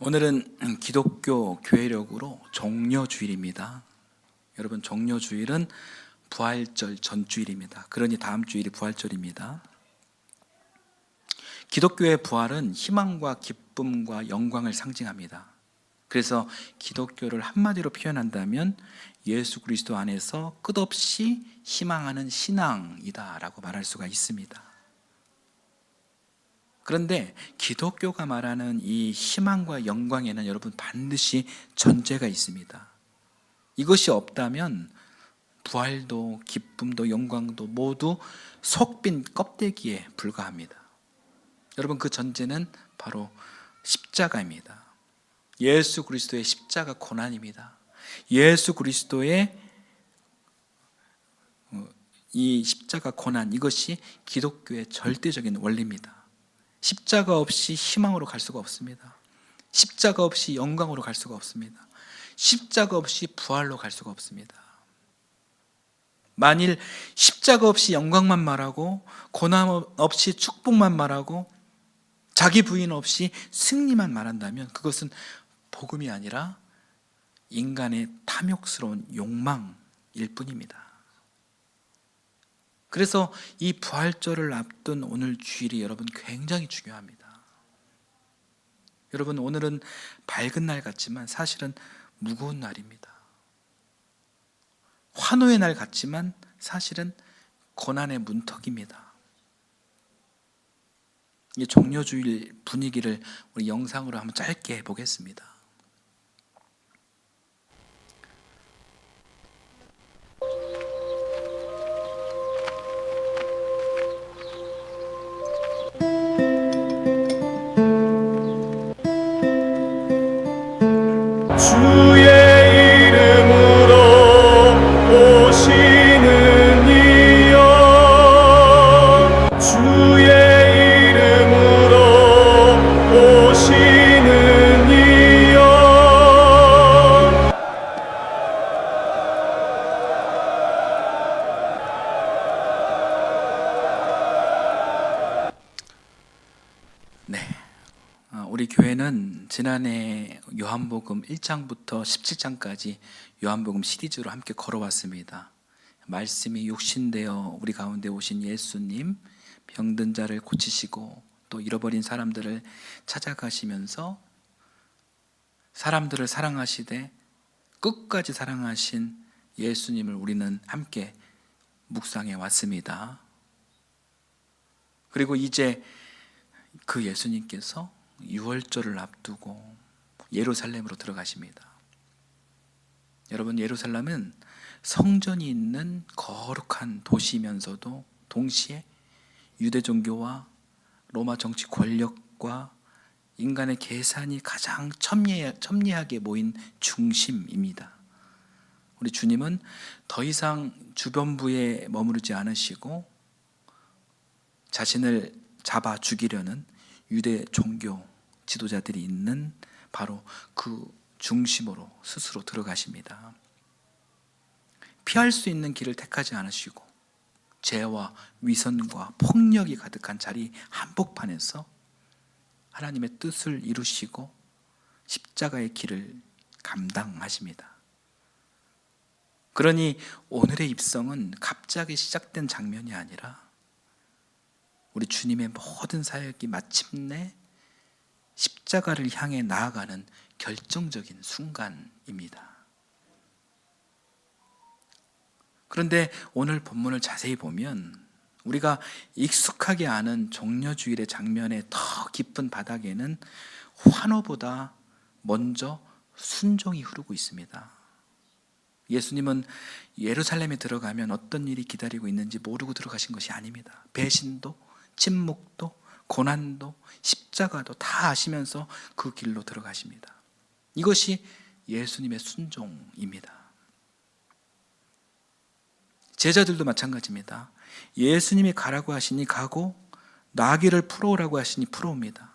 오늘은 기독교 교회력으로 종려주일입니다. 여러분, 종려주일은 부활절 전주일입니다. 그러니 다음 주일이 부활절입니다. 기독교의 부활은 희망과 기쁨과 영광을 상징합니다. 그래서 기독교를 한마디로 표현한다면 예수 그리스도 안에서 끝없이 희망하는 신앙이다라고 말할 수가 있습니다. 그런데 기독교가 말하는 이 희망과 영광에는 여러분 반드시 전제가 있습니다. 이것이 없다면 부활도 기쁨도 영광도 모두 속빈 껍데기에 불과합니다. 여러분, 그 전제는 바로 십자가입니다. 예수 그리스도의 십자가 고난입니다. 예수 그리스도의 이 십자가 고난, 이것이 기독교의 절대적인 원리입니다. 십자가 없이 희망으로 갈 수가 없습니다. 십자가 없이 영광으로 갈 수가 없습니다. 십자가 없이 부활로 갈 수가 없습니다. 만일 십자가 없이 영광만 말하고 고난 없이 축복만 말하고 자기 부인 없이 승리만 말한다면 그것은 복음이 아니라 인간의 탐욕스러운 욕망일 뿐입니다. 그래서 이 부활절을 앞둔 오늘 주일이 여러분 굉장히 중요합니다. 여러분, 오늘은 밝은 날 같지만 사실은 무거운 날입니다. 환호의 날 같지만 사실은 고난의 문턱입니다. 이 종려주일 분위기를 우리 영상으로 한번 짧게 해보겠습니다. 주의 이름으로 오시는 이여, 주의 이름으로 오시는 이여. 네, 우리 교회는 지난해 요한복음 1장부터 17장까지 요한복음 시리즈로 함께 걸어왔습니다. 말씀이 육신되어 우리 가운데 오신 예수님, 병든 자를 고치시고 또 잃어버린 사람들을 찾아가시면서 사람들을 사랑하시되 끝까지 사랑하신 예수님을 우리는 함께 묵상해 왔습니다. 그리고 이제 그 예수님께서 유월절을 앞두고 예루살렘으로 들어가십니다. 여러분, 예루살렘은 성전이 있는 거룩한 도시면서도 동시에 유대 종교와 로마 정치 권력과 인간의 계산이 가장 첨예하게 모인 중심입니다. 우리 주님은 더 이상 주변부에 머무르지 않으시고 자신을 잡아 죽이려는 유대 종교 지도자들이 있는 바로 그 중심으로 스스로 들어가십니다. 피할 수 있는 길을 택하지 않으시고 죄와 위선과 폭력이 가득한 자리 한복판에서 하나님의 뜻을 이루시고 십자가의 길을 감당하십니다. 그러니 오늘의 입성은 갑자기 시작된 장면이 아니라 우리 주님의 모든 사역이 마침내 십자가를 향해 나아가는 결정적인 순간입니다. 그런데 오늘 본문을 자세히 보면 우리가 익숙하게 아는 종려주일의 장면의 더 깊은 바닥에는 환호보다 먼저 순종이 흐르고 있습니다. 예수님은 예루살렘에 들어가면 어떤 일이 기다리고 있는지 모르고 들어가신 것이 아닙니다. 배신도 침묵도 고난도 십자가도 다 아시면서 그 길로 들어가십니다. 이것이 예수님의 순종입니다. 제자들도 마찬가지입니다. 예수님이 가라고 하시니 가고 나귀를 풀어오라고 하시니 풀어옵니다.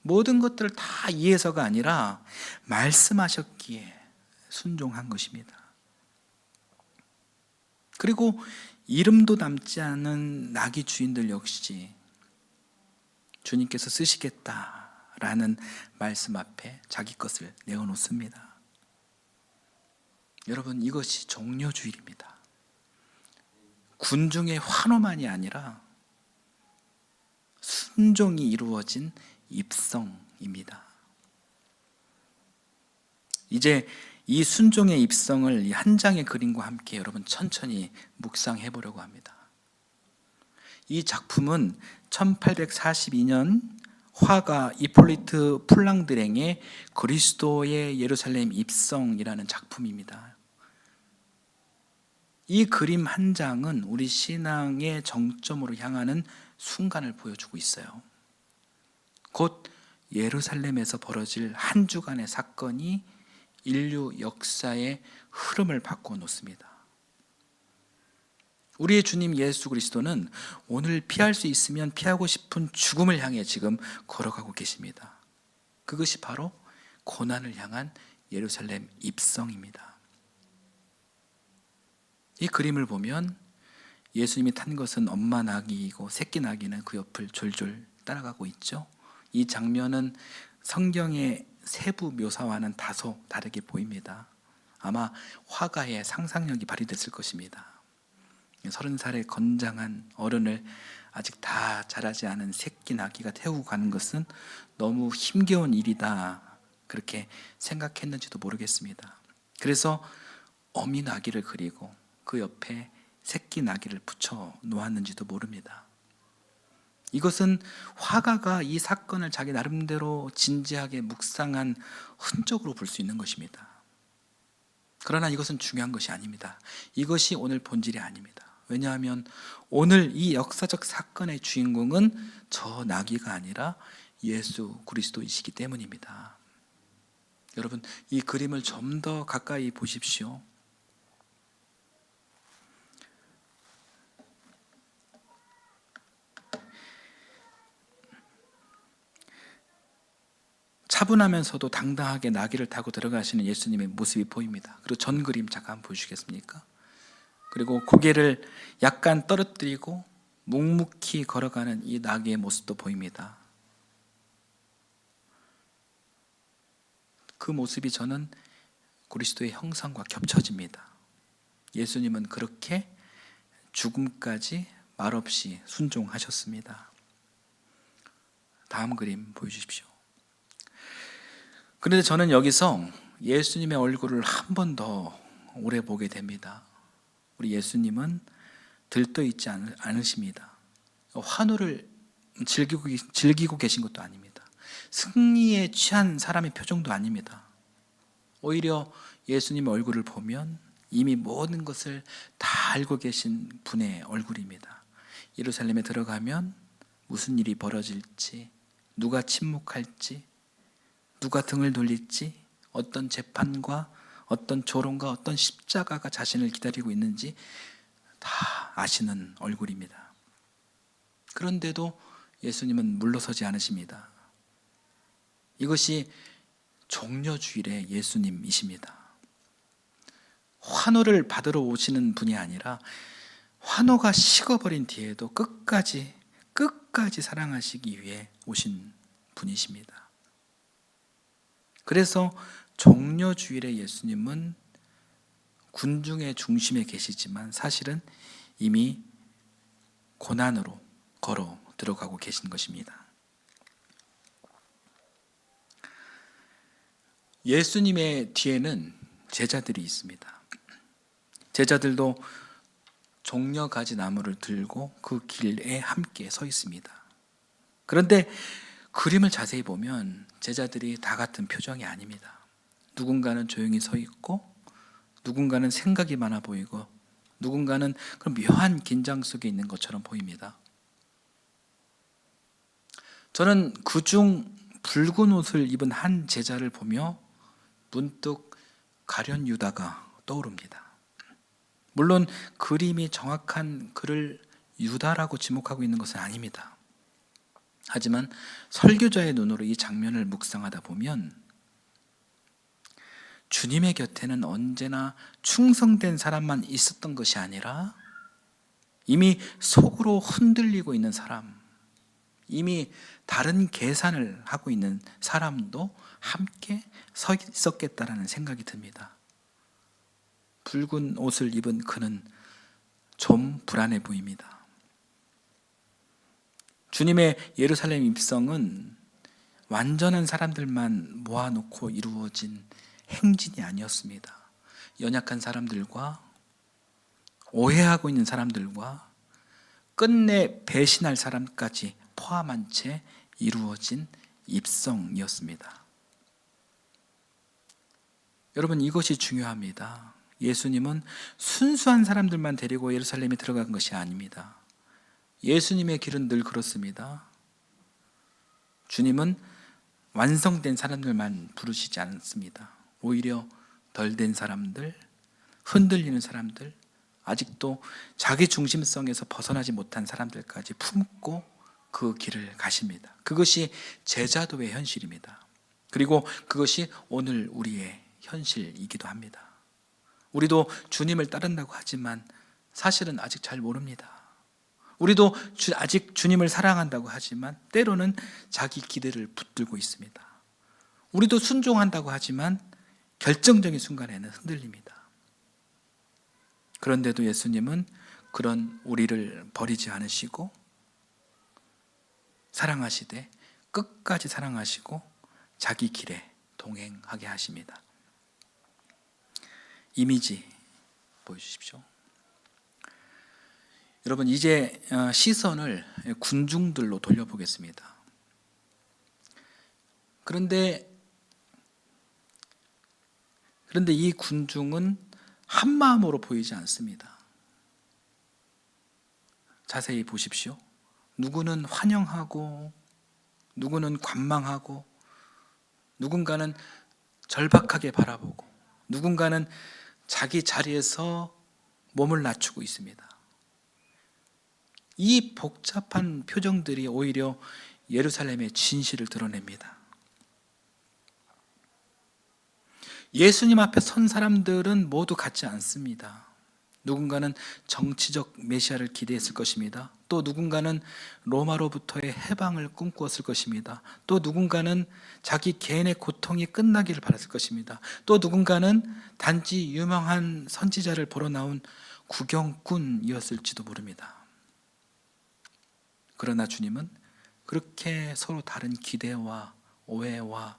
모든 것들을 다 이해해서가 아니라 말씀하셨기에 순종한 것입니다. 그리고 이름도 남지 않은 나귀 주인들 역시 주님께서 쓰시겠다라고 라는 말씀 앞에 자기 것을 내어놓습니다. 여러분, 이것이 종려주일입니다. 군중의 환호만이 아니라 순종이 이루어진 입성입니다. 이제 이 순종의 입성을 이 한 장의 그림과 함께 여러분 천천히 묵상해 보려고 합니다. 이 작품은 1842년 화가 이폴리트 플랑드랭의 그리스도의 예루살렘 입성이라는 작품입니다. 이 그림 한 장은 우리 신앙의 정점으로 향하는 순간을 보여주고 있어요. 곧 예루살렘에서 벌어질 한 주간의 사건이 인류 역사의 흐름을 바꿔 놓습니다. 우리의 주님 예수 그리스도는 오늘 피할 수 있으면 피하고 싶은 죽음을 향해 지금 걸어가고 계십니다. 그것이 바로 고난을 향한 예루살렘 입성입니다. 이 그림을 보면 예수님이 탄 것은 엄마 나귀이고 새끼 나귀는 그 옆을 졸졸 따라가고 있죠. 이 장면은 성경의 세부 묘사와는 다소 다르게 보입니다. 아마 화가의 상상력이 발휘됐을 것입니다. 30살의 건장한 어른을 아직 다 자라지 않은 새끼 나귀가 태우고 가는 것은 너무 힘겨운 일이다, 그렇게 생각했는지도 모르겠습니다. 그래서 어미 나귀를 그리고 그 옆에 새끼 나귀를 붙여 놓았는지도 모릅니다. 이것은 화가가 이 사건을 자기 나름대로 진지하게 묵상한 흔적으로 볼 수 있는 것입니다. 그러나 이것은 중요한 것이 아닙니다. 이것이 오늘 본질이 아닙니다. 왜냐하면 오늘 이 역사적 사건의 주인공은 저 나귀가 아니라 예수 그리스도이시기 때문입니다. 여러분, 이 그림을 좀 더 가까이 보십시오. 차분하면서도 당당하게 나귀를 타고 들어가시는 예수님의 모습이 보입니다. 그리고 전 그림 잠깐 보여주시겠습니까? 그리고 고개를 약간 떨어뜨리고 묵묵히 걸어가는 이 나귀의 모습도 보입니다. 그 모습이 저는 그리스도의 형상과 겹쳐집니다. 예수님은 그렇게 죽음까지 말없이 순종하셨습니다. 다음 그림 보여주십시오. 그런데 저는 여기서 예수님의 얼굴을 한 번 더 오래 보게 됩니다. 우리 예수님은 들떠있지 않으십니다. 환호를 즐기고 계신 것도 아닙니다. 승리에 취한 사람의 표정도 아닙니다. 오히려 예수님의 얼굴을 보면 이미 모든 것을 다 알고 계신 분의 얼굴입니다. 예루살렘에 들어가면 무슨 일이 벌어질지, 누가 침묵할지, 누가 등을 돌릴지, 어떤 재판과 어떤 조롱과 어떤 십자가가 자신을 기다리고 있는지 다 아시는 얼굴입니다. 그런데도 예수님은 물러서지 않으십니다. 이것이 종려주일의 예수님이십니다. 환호를 받으러 오시는 분이 아니라 환호가 식어버린 뒤에도 끝까지 사랑하시기 위해 오신 분이십니다. 그래서 종려주일의 예수님은 군중의 중심에 계시지만 사실은 이미 고난으로 걸어 들어가고 계신 것입니다. 예수님의 뒤에는 제자들이 있습니다. 제자들도 종려가지 나무를 들고 그 길에 함께 서 있습니다. 그런데 그림을 자세히 보면 제자들이 다 같은 표정이 아닙니다. 누군가는 조용히 서 있고, 누군가는 생각이 많아 보이고, 누군가는 그런 묘한 긴장 속에 있는 것처럼 보입니다. 저는 그중 붉은 옷을 입은 한 제자를 보며 문득 가룟 유다가 떠오릅니다. 물론 그림이 정확한 그를 유다라고 지목하고 있는 것은 아닙니다. 하지만 설교자의 눈으로 이 장면을 묵상하다 보면 주님의 곁에는 언제나 충성된 사람만 있었던 것이 아니라 이미 속으로 흔들리고 있는 사람, 이미 다른 계산을 하고 있는 사람도 함께 서 있었겠다라는 생각이 듭니다. 붉은 옷을 입은 그는 좀 불안해 보입니다. 주님의 예루살렘 입성은 완전한 사람들만 모아놓고 이루어진 행진이 아니었습니다. 연약한 사람들과 오해하고 있는 사람들과 끝내 배신할 사람까지 포함한 채 이루어진 입성이었습니다. 여러분, 이것이 중요합니다. 예수님은 순수한 사람들만 데리고 예루살렘에 들어간 것이 아닙니다. 예수님의 길은 늘 그렇습니다. 주님은 완성된 사람들만 부르시지 않습니다. 오히려 덜 된 사람들, 흔들리는 사람들, 아직도 자기 중심성에서 벗어나지 못한 사람들까지 품고 그 길을 가십니다. 그것이 제자도의 현실입니다. 그리고 그것이 오늘 우리의 현실이기도 합니다. 우리도 주님을 따른다고 하지만 사실은 아직 잘 모릅니다. 우리도 아직 주님을 사랑한다고 하지만 때로는 자기 기대를 붙들고 있습니다. 우리도 순종한다고 하지만 결정적인 순간에는 흔들립니다. 그런데도 예수님은 그런 우리를 버리지 않으시고 사랑하시되 끝까지 사랑하시고 자기 길에 동행하게 하십니다. 이미지 보여주십시오. 여러분, 이제 시선을 군중들로 돌려보겠습니다. 그런데 이 군중은 한 마음으로 보이지 않습니다. 자세히 보십시오. 누구는 환영하고, 누구는 관망하고, 누군가는 절박하게 바라보고, 누군가는 자기 자리에서 몸을 낮추고 있습니다. 이 복잡한 표정들이 오히려 예루살렘의 진실을 드러냅니다. 예수님 앞에 선 사람들은 모두 같지 않습니다. 누군가는 정치적 메시아를 기대했을 것입니다. 또 누군가는 로마로부터의 해방을 꿈꾸었을 것입니다. 또 누군가는 자기 개인의 고통이 끝나기를 바랐을 것입니다. 또 누군가는 단지 유명한 선지자를 보러 나온 구경꾼이었을지도 모릅니다. 그러나 주님은 그렇게 서로 다른 기대와 오해와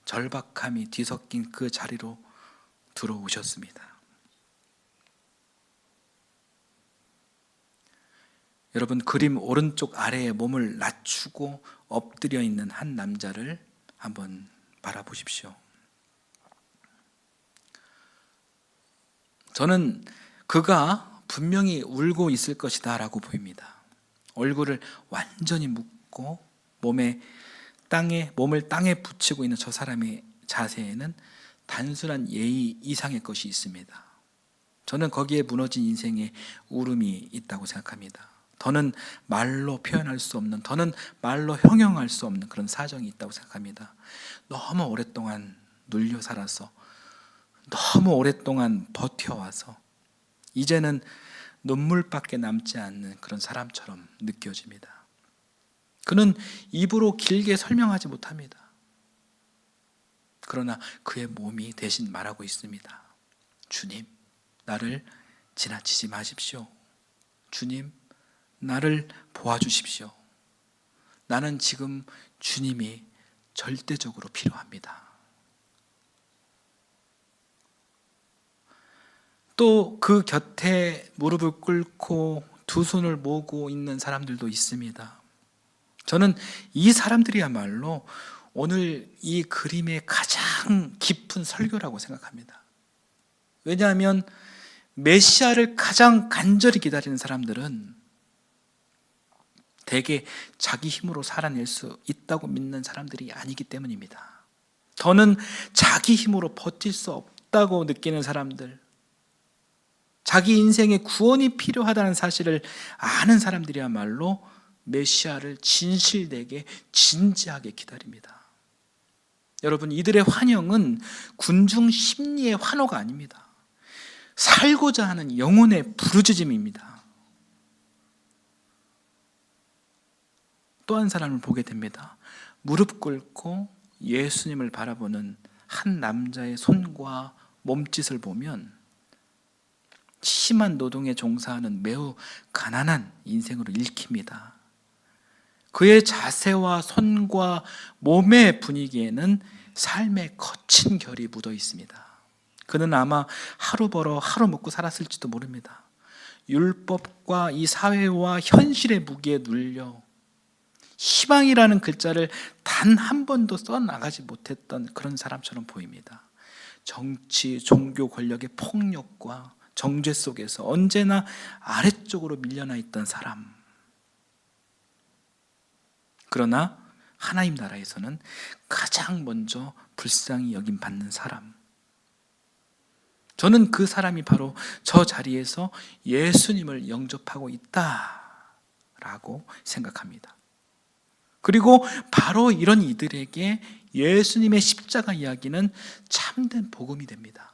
절박함이 뒤섞인 그 자리로 들어오셨습니다. 여러분, 그림 오른쪽 아래에 몸을 낮추고 엎드려 있는 한 남자를 한번 바라보십시오. 저는 그가 분명히 울고 있을 것이다 라고 보입니다. 얼굴을 완전히 묶고 몸을 땅에 붙이고 있는 저 사람의 자세에는 단순한 예의 이상의 것이 있습니다. 저는 거기에 무너진 인생의 울음이 있다고 생각합니다. 더는 말로 표현할 수 없는, 더는 말로 형용할 수 없는 그런 사정이 있다고 생각합니다. 너무 오랫동안 눌려 살아서, 너무 오랫동안 버텨와서 이제는 눈물밖에 남지 않는 그런 사람처럼 느껴집니다. 그는 입으로 길게 설명하지 못합니다. 그러나 그의 몸이 대신 말하고 있습니다. 주님, 나를 지나치지 마십시오. 주님, 나를 도와주십시오. 나는 지금 주님이 절대적으로 필요합니다. 또 그 곁에 무릎을 꿇고 두 손을 모으고 있는 사람들도 있습니다. 저는 이 사람들이야말로 오늘 이 그림의 가장 깊은 설교라고 생각합니다. 왜냐하면 메시아를 가장 간절히 기다리는 사람들은 대개 자기 힘으로 살아낼 수 있다고 믿는 사람들이 아니기 때문입니다. 더는 자기 힘으로 버틸 수 없다고 느끼는 사람들, 자기 인생에 구원이 필요하다는 사실을 아는 사람들이야말로 메시아를 진실되게 진지하게 기다립니다. 여러분, 이들의 환영은 군중 심리의 환호가 아닙니다. 살고자 하는 영혼의 부르짖음입니다. 또 한 사람을 보게 됩니다. 무릎 꿇고 예수님을 바라보는 한 남자의 손과 몸짓을 보면 심한 노동에 종사하는 매우 가난한 인생으로 읽힙니다. 그의 자세와 손과 몸의 분위기에는 삶의 거친 결이 묻어 있습니다. 그는 아마 하루 벌어 하루 먹고 살았을지도 모릅니다. 율법과 이 사회와 현실의 무게에 눌려 희망이라는 글자를 단 한 번도 써나가지 못했던 그런 사람처럼 보입니다. 정치, 종교 권력의 폭력과 정죄 속에서 언제나 아래쪽으로 밀려나 있던 사람. 그러나 하나님 나라에서는 가장 먼저 불쌍히 여김받는 사람. 저는 그 사람이 바로 저 자리에서 예수님을 영접하고 있다라고 생각합니다. 그리고 바로 이런 이들에게 예수님의 십자가 이야기는 참된 복음이 됩니다.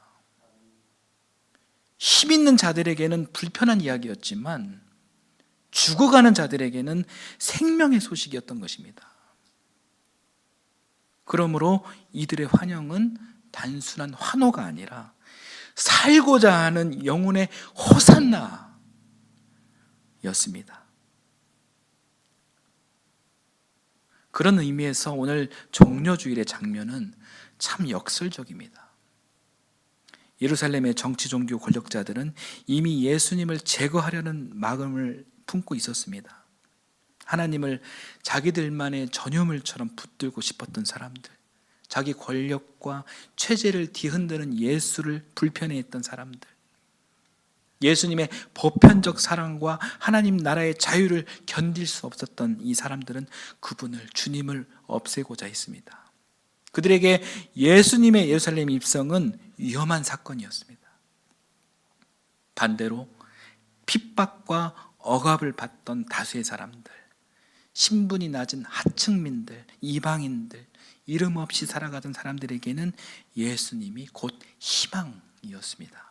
힘 있는 자들에게는 불편한 이야기였지만 죽어가는 자들에게는 생명의 소식이었던 것입니다. 그러므로 이들의 환영은 단순한 환호가 아니라 살고자 하는 영혼의 호산나였습니다. 그런 의미에서 오늘 종려주일의 장면은 참 역설적입니다. 예루살렘의 정치 종교 권력자들은 이미 예수님을 제거하려는 마음을 품고 있었습니다. 하나님을 자기들만의 전유물처럼 붙들고 싶었던 사람들, 자기 권력과 체제를 뒤흔드는 예수를 불편해했던 사람들, 예수님의 보편적 사랑과 하나님 나라의 자유를 견딜 수 없었던 이 사람들은 그분을, 주님을 없애고자 했습니다. 그들에게 예수님의 예루살렘 입성은 위험한 사건이었습니다. 반대로 핍박과 억압을 받던 다수의 사람들, 신분이 낮은 하층민들, 이방인들, 이름 없이 살아가던 사람들에게는 예수님이 곧 희망이었습니다.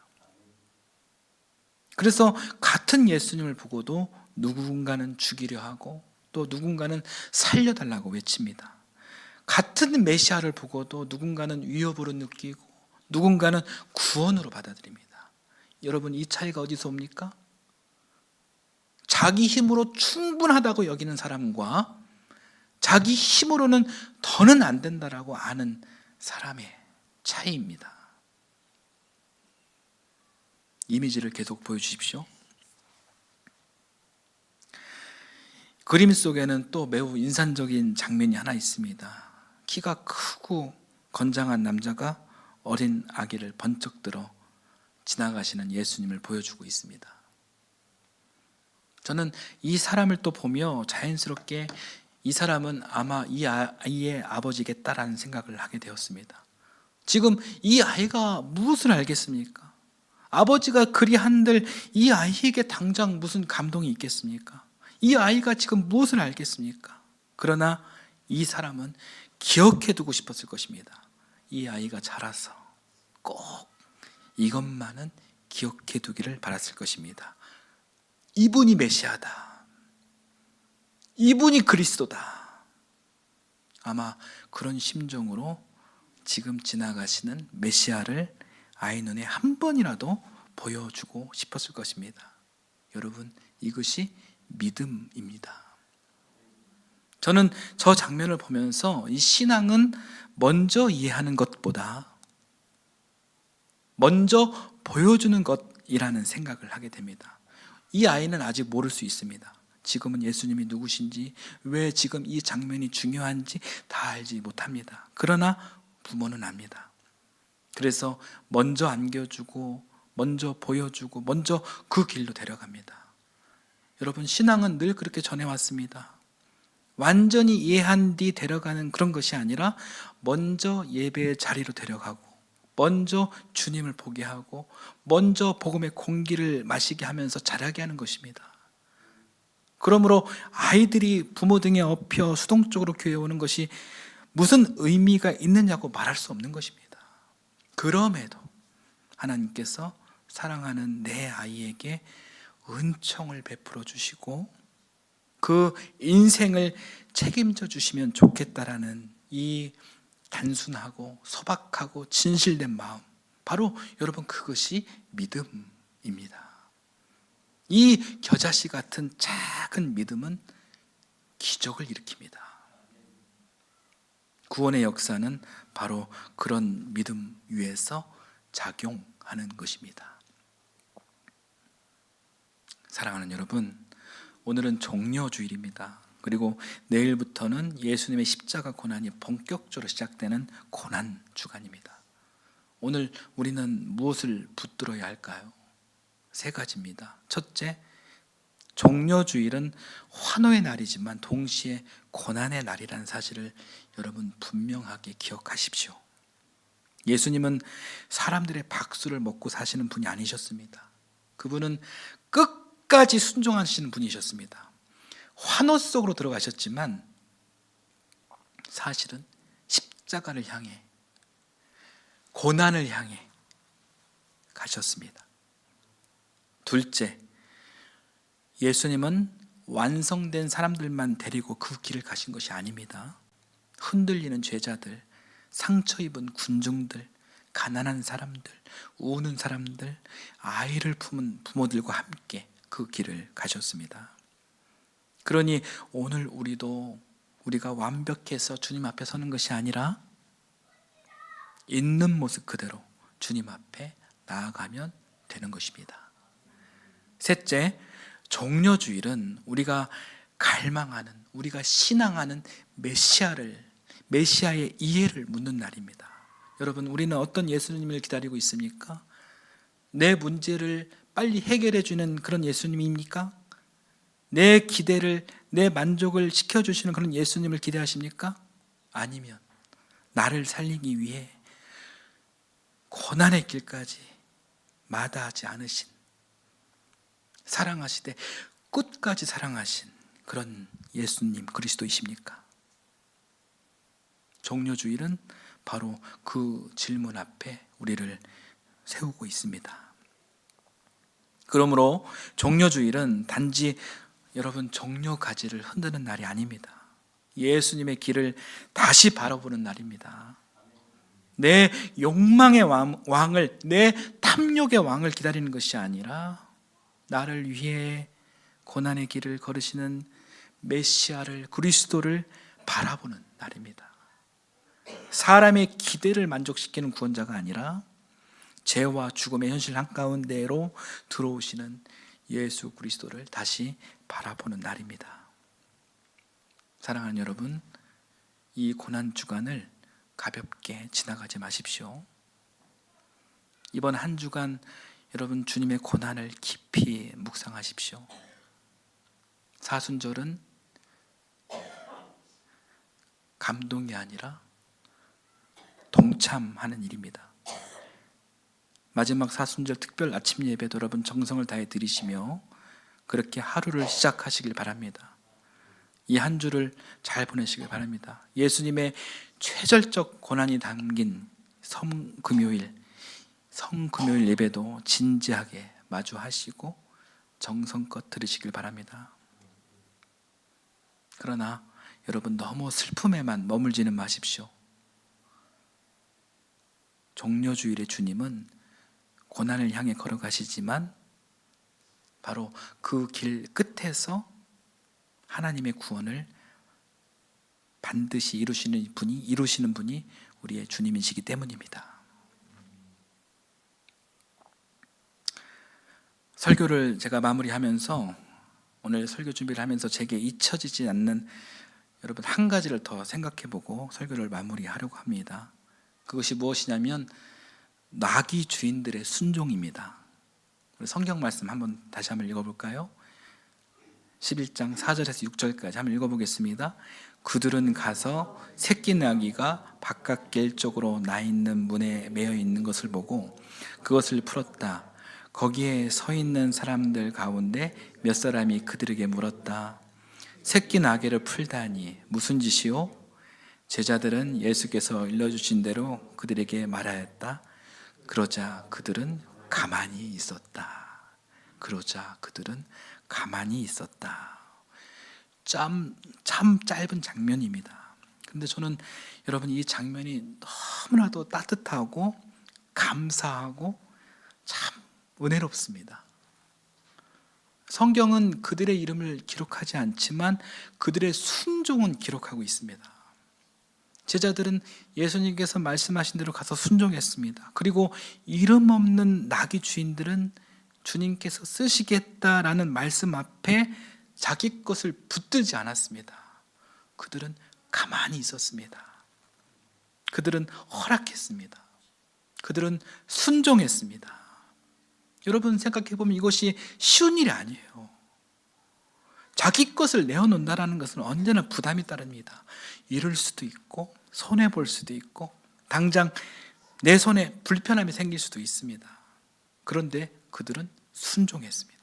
그래서 같은 예수님을 보고도 누군가는 죽이려 하고 또 누군가는 살려달라고 외칩니다. 같은 메시아를 보고도 누군가는 위협으로 느끼고 누군가는 구원으로 받아들입니다. 여러분, 이 차이가 어디서 옵니까? 자기 힘으로 충분하다고 여기는 사람과 자기 힘으로는 더는 안 된다라고 아는 사람의 차이입니다. 이미지를 계속 보여주십시오. 그림 속에는 또 매우 인상적인 장면이 하나 있습니다. 키가 크고 건장한 남자가 어린 아기를 번쩍 들어 지나가시는 예수님을 보여주고 있습니다. 저는 이 사람을 또 보며 자연스럽게 이 사람은 아마 이 아이의 아버지겠다라는 생각을 하게 되었습니다. 지금 이 아이가 무엇을 알겠습니까? 아버지가 그리 한들 이 아이에게 당장 무슨 감동이 있겠습니까? 이 아이가 지금 무엇을 알겠습니까? 그러나 이 사람은 기억해두고 싶었을 것입니다. 이 아이가 자라서 꼭 이것만은 기억해두기를 바랐을 것입니다. 이분이 메시아다. 이분이 그리스도다. 아마 그런 심정으로 지금 지나가시는 메시아를 아이 눈에 한 번이라도 보여주고 싶었을 것입니다. 여러분, 이것이 믿음입니다. 저는 저 장면을 보면서 이 신앙은 먼저 이해하는 것보다 먼저 보여주는 것이라는 생각을 하게 됩니다. 이 아이는 아직 모를 수 있습니다. 지금은 예수님이 누구신지, 왜 지금 이 장면이 중요한지 다 알지 못합니다. 그러나 부모는 압니다. 그래서 먼저 안겨주고 먼저 보여주고 먼저 그 길로 데려갑니다. 여러분, 신앙은 늘 그렇게 전해왔습니다. 완전히 이해한 뒤 데려가는 그런 것이 아니라 먼저 예배의 자리로 데려가고 먼저 주님을 보게 하고 먼저 복음의 공기를 마시게 하면서 자라게 하는 것입니다. 그러므로 아이들이 부모 등에 업혀 수동적으로 교회에 오는 것이 무슨 의미가 있느냐고 말할 수 없는 것입니다. 그럼에도 하나님께서 사랑하는 내 아이에게 은총을 베풀어 주시고 그 인생을 책임져 주시면 좋겠다라는 이 단순하고 소박하고 진실된 마음, 바로 여러분 그것이 믿음입니다. 이 겨자씨 같은 작은 믿음은 기적을 일으킵니다. 구원의 역사는 바로 그런 믿음 위에서 작용하는 것입니다. 사랑하는 여러분, 오늘은 종려주일입니다. 그리고 내일부터는 예수님의 십자가 고난이 본격적으로 시작되는 고난 주간입니다. 오늘 우리는 무엇을 붙들어야 할까요? 세 가지입니다. 첫째, 종려주일은 환호의 날이지만 동시에 고난의 날이라는 사실을 여러분 분명하게 기억하십시오. 예수님은 사람들의 박수를 먹고 사시는 분이 아니셨습니다. 그분은 끝까지 순종하시는 분이셨습니다. 환호 속으로 들어가셨지만 사실은 십자가를 향해, 고난을 향해 가셨습니다. 둘째, 예수님은 완성된 사람들만 데리고 그 길을 가신 것이 아닙니다. 흔들리는 제자들, 상처 입은 군중들, 가난한 사람들, 우는 사람들, 아이를 품은 부모들과 함께 그 길을 가셨습니다. 그러니 오늘 우리가 완벽해서 주님 앞에 서는 것이 아니라 있는 모습 그대로 주님 앞에 나아가면 되는 것입니다. 셋째, 종려주일은 우리가 갈망하는, 우리가 신앙하는 메시아의 이해를 묻는 날입니다. 여러분, 우리는 어떤 예수님을 기다리고 있습니까? 내 문제를 빨리 해결해 주는 그런 예수님입니까? 내 기대를, 내 만족을 시켜주시는 그런 예수님을 기대하십니까? 아니면 나를 살리기 위해 고난의 길까지 마다하지 않으신, 사랑하시되 끝까지 사랑하신 그런 예수님 그리스도이십니까? 종려주일은 바로 그 질문 앞에 우리를 세우고 있습니다. 그러므로 종려주일은 단지 여러분 종려가지를 흔드는 날이 아닙니다. 예수님의 길을 다시 바라보는 날입니다. 내 욕망의 왕을, 내 탐욕의 왕을 기다리는 것이 아니라 나를 위해 고난의 길을 걸으시는 메시아를, 그리스도를 바라보는 날입니다. 사람의 기대를 만족시키는 구원자가 아니라 죄와 죽음의 현실 한가운데로 들어오시는 예수 그리스도를 다시 바라보는 날입니다. 사랑하는 여러분, 이 고난 주간을 가볍게 지나가지 마십시오. 이번 한 주간 여러분 주님의 고난을 깊이 묵상하십시오. 사순절은 감동이 아니라 동참하는 일입니다. 마지막 사순절 특별 아침 예배도 여러분 정성을 다해 드리시며 그렇게 하루를 시작하시길 바랍니다. 이 한 주를 잘 보내시길 바랍니다. 예수님의 최절적 고난이 담긴 성금요일 예배도 진지하게 마주하시고 정성껏 들으시길 바랍니다. 그러나 여러분 너무 슬픔에만 머물지는 마십시오. 종려주일의 주님은 고난을 향해 걸어가시지만 바로 그 길 끝에서 하나님의 구원을 반드시 이루시는 분이 우리의 주님이시기 때문입니다. 설교를 제가 마무리하면서, 오늘 설교 준비를 하면서 제게 잊혀지지 않는 여러분 한 가지를 더 생각해보고 설교를 마무리하려고 합니다. 그것이 무엇이냐면 나귀 주인들의 순종입니다. 우리 성경 말씀 다시 한번 읽어볼까요? 11장 4절에서 6절까지 한번 읽어보겠습니다. 그들은 가서 새끼 나귀가 바깥길 쪽으로 나 있는 문에 매여 있는 것을 보고 그것을 풀었다. 거기에 서 있는 사람들 가운데 몇 사람이 그들에게 물었다. 새끼 나귀를 풀다니 무슨 짓이요? 제자들은 예수께서 일러주신 대로 그들에게 말하였다. 그러자 그들은 가만히 있었다. 참 짧은 장면입니다. 근데 저는 여러분 이 장면이 너무나도 따뜻하고 감사하고 참 은혜롭습니다. 성경은 그들의 이름을 기록하지 않지만 그들의 순종은 기록하고 있습니다. 제자들은 예수님께서 말씀하신 대로 가서 순종했습니다. 그리고 이름 없는 나귀 주인들은 주님께서 쓰시겠다라는 말씀 앞에 자기 것을 붙들지 않았습니다. 그들은 가만히 있었습니다. 그들은 허락했습니다. 그들은 순종했습니다. 여러분 생각해보면 이것이 쉬운 일이 아니에요. 자기 것을 내어놓는다는 것은 언제나 부담이 따릅니다. 잃을 수도 있고 손해볼 수도 있고 당장 내 손에 불편함이 생길 수도 있습니다. 그런데 그들은 순종했습니다.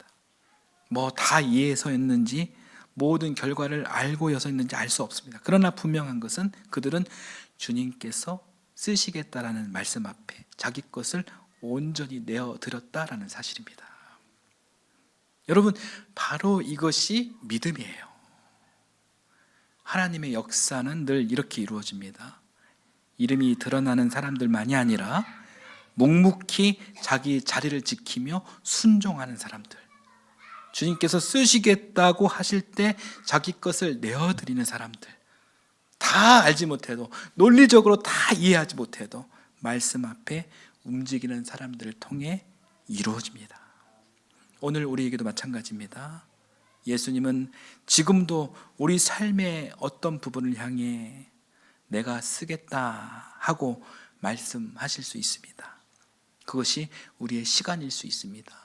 뭐 다 이해해서였는지 모든 결과를 알고여서였는지 알 수 없습니다. 그러나 분명한 것은 그들은 주님께서 쓰시겠다라는 말씀 앞에 자기 것을 온전히 내어드렸다라는 사실입니다. 여러분 바로 이것이 믿음이에요. 하나님의 역사는 늘 이렇게 이루어집니다. 이름이 드러나는 사람들만이 아니라 묵묵히 자기 자리를 지키며 순종하는 사람들, 주님께서 쓰시겠다고 하실 때 자기 것을 내어드리는 사람들, 다 알지 못해도 논리적으로 다 이해하지 못해도 말씀 앞에 움직이는 사람들을 통해 이루어집니다. 오늘 우리에게도 마찬가지입니다. 예수님은 지금도 우리 삶의 어떤 부분을 향해 내가 쓰겠다 하고 말씀하실 수 있습니다. 그것이 우리의 시간일 수 있습니다.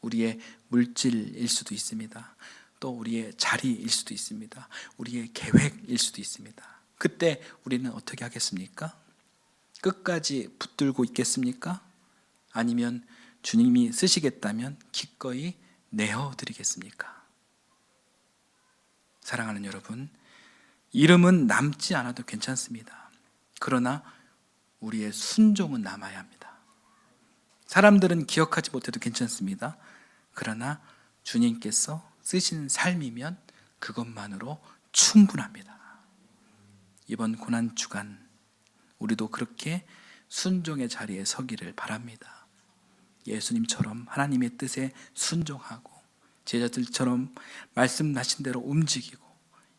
우리의 물질일 수도 있습니다. 또 우리의 자리일 수도 있습니다. 우리의 계획일 수도 있습니다. 그때 우리는 어떻게 하겠습니까? 끝까지 붙들고 있겠습니까? 아니면 주님이 쓰시겠다면 기꺼이 내어드리겠습니까? 사랑하는 여러분, 이름은 남지 않아도 괜찮습니다. 그러나 우리의 순종은 남아야 합니다. 사람들은 기억하지 못해도 괜찮습니다. 그러나 주님께서 쓰신 삶이면 그것만으로 충분합니다. 이번 고난주간 우리도 그렇게 순종의 자리에 서기를 바랍니다. 예수님처럼 하나님의 뜻에 순종하고 제자들처럼 말씀하신 대로 움직이고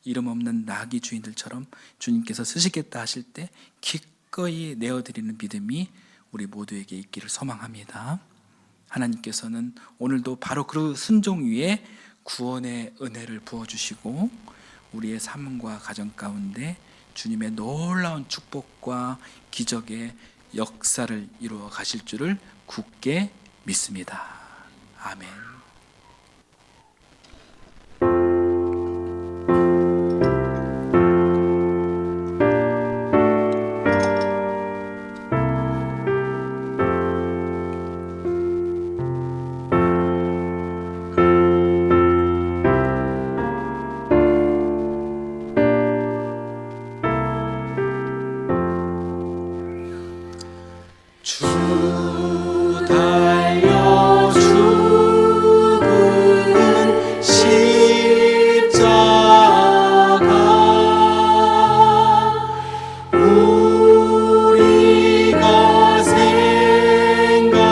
이름 없는 나귀 주인들처럼 주님께서 쓰시겠다 하실 때 기꺼이 내어드리는 믿음이 우리 모두에게 있기를 소망합니다. 하나님께서는 오늘도 바로 그 순종 위에 구원의 은혜를 부어주시고 우리의 삶과 가정 가운데 주님의 놀라운 축복과 기적의 역사를 이루어 가실 줄을 굳게 믿습니다. 아멘. 주 달려 죽은 십자가 우리가 생각할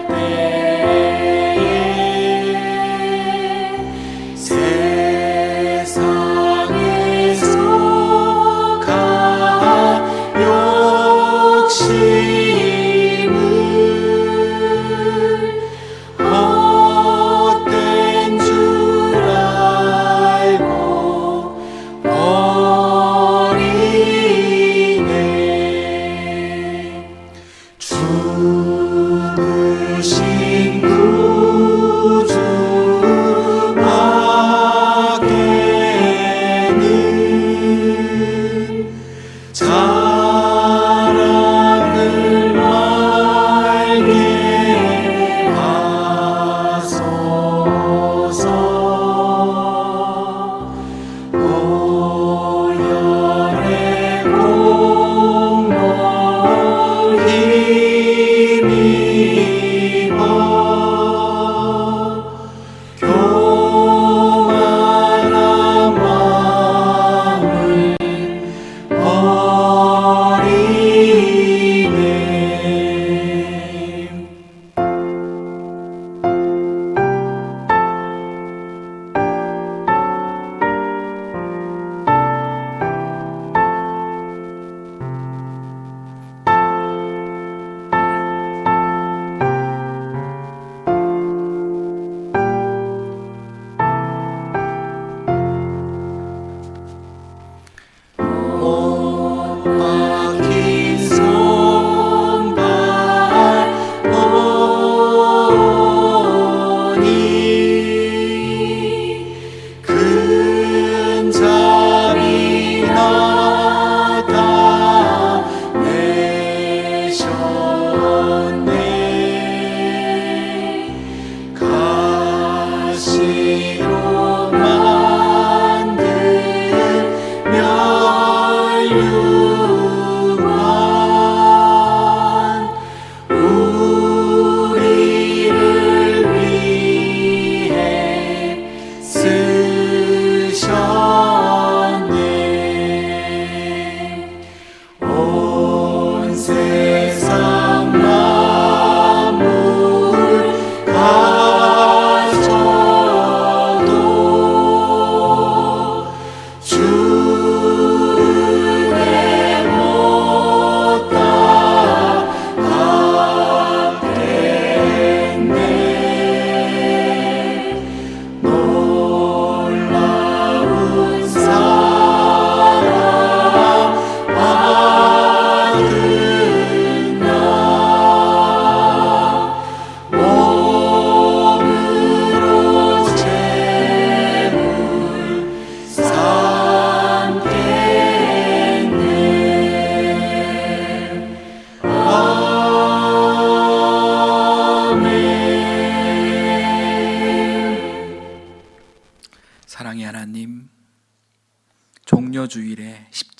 때에 세상에서 가요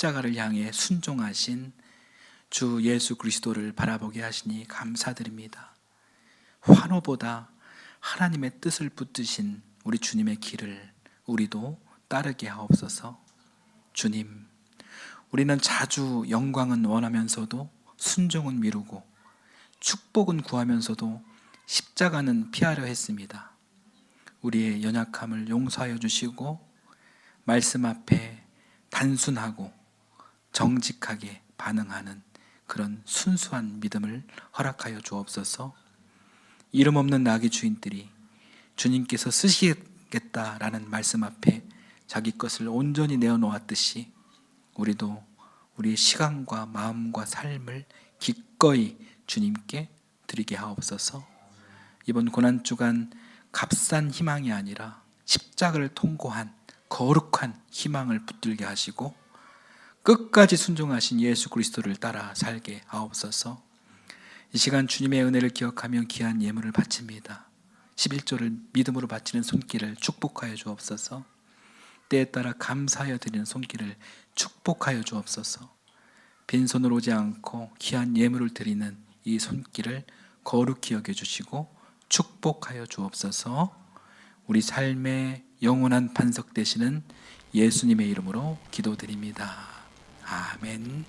십자가를 향해 순종하신 주 예수 그리스도를 바라보게 하시니 감사드립니다. 환호보다 하나님의 뜻을 붙드신 우리 주님의 길을 우리도 따르게 하옵소서. 주님, 우리는 자주 영광은 원하면서도 순종은 미루고 축복은 구하면서도 십자가는 피하려 했습니다. 우리의 연약함을 용서하여 주시고 말씀 앞에 단순하고 정직하게 반응하는 그런 순수한 믿음을 허락하여 주옵소서. 이름 없는 나귀 주인들이 주님께서 쓰시겠다라는 말씀 앞에 자기 것을 온전히 내어놓았듯이 우리도 우리의 시간과 마음과 삶을 기꺼이 주님께 드리게 하옵소서. 이번 고난주간 값싼 희망이 아니라 십자가를 통고한 거룩한 희망을 붙들게 하시고 끝까지 순종하신 예수 그리스도를 따라 살게 하옵소서. 이 시간 주님의 은혜를 기억하며 귀한 예물을 바칩니다. 11조를 믿음으로 바치는 손길을 축복하여 주옵소서. 때에 따라 감사하여 드리는 손길을 축복하여 주옵소서. 빈손으로 오지 않고 귀한 예물을 드리는 이 손길을 거룩히 여겨주시고 축복하여 주옵소서. 우리 삶의 영원한 반석 되시는 예수님의 이름으로 기도드립니다. 아멘.